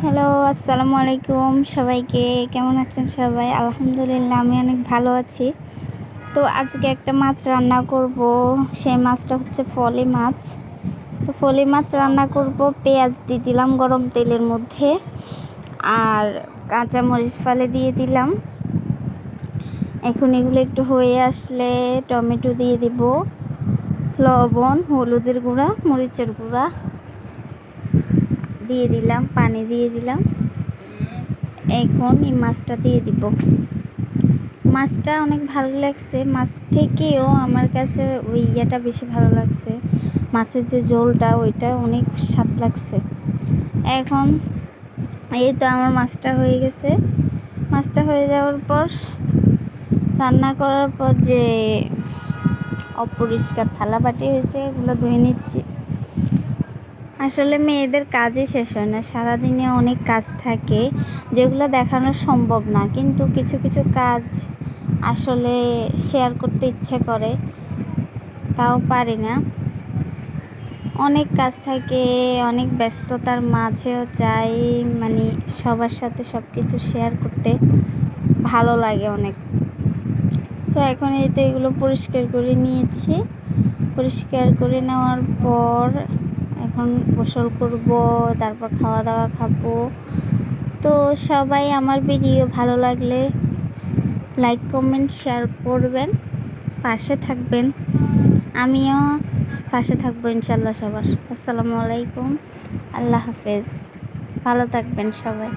Hello, আসসালামু আলাইকুম সবাইকে। কেমন আছেন সবাই? আলহামদুলিল্লাহ আমি অনেক ভালো আছি। তো আজকে একটা মাছ রান্না করব। সেই মাছটা হচ্ছে ফলি মাছ। তো ফলি মাছ রান্না করব, পেঁয়াজ দিয়ে দিলাম গরম তেলের মধ্যে, আর কাঁচামরিচ ফালে দিয়ে দিলাম। এখন এগুলো একটু হয়ে আসলে টমেটো দিয়ে দিব, লবণ, হলুদের গুঁড়া, মরিচের গুঁড়া দিয়ে দিলাম, পানি দিয়ে দিলাম। এখন এই মাছটা দিয়ে দিব। মাছটা অনেক ভালো লাগছে, মাছ থেকেও আমার কাছে ওই ইয়েটা বেশি ভালো লাগছে, মাছের যে ঝোলটা ওইটা অনেক স্বাদ লাগছে। এখন এই তো আমার মাছটা হয়ে গেছে। মাছটা হয়ে যাওয়ার পর, রান্না করার পর যে অপরিষ্কার থালা বাটি হয়েছে এগুলো ধুয়ে নিচ্ছি। আসলে মেয়েদের কাজই শেষ হয় না, সারাদিনে অনেক কাজ থাকে যেগুলো দেখানো সম্ভব না, কিন্তু কিছু কিছু কাজ আসলে শেয়ার করতে ইচ্ছে করে, তাও পারি না। অনেক কাজ থাকে, অনেক ব্যস্ততার মাঝেও চাই মানে সবার সাথে সব কিছু শেয়ার করতে ভালো লাগে অনেক। তো এখন এই তো এগুলো পরিষ্কার করে নিয়েছি। পরিষ্কার করে নেওয়ার পর এখন গোসল করব, তারপর খাওয়া দাওয়া খাবো। তো সবাই আমার ভিডিও ভালো লাগলে লাইক কমেন্ট শেয়ার করবেন, পাশে থাকবেন। আমিও পাশে থাকবো ইনশাল্লাহ সবার। আসসালামু আলাইকুম, আল্লাহ হাফেজ, ভালো থাকবেন সবাই।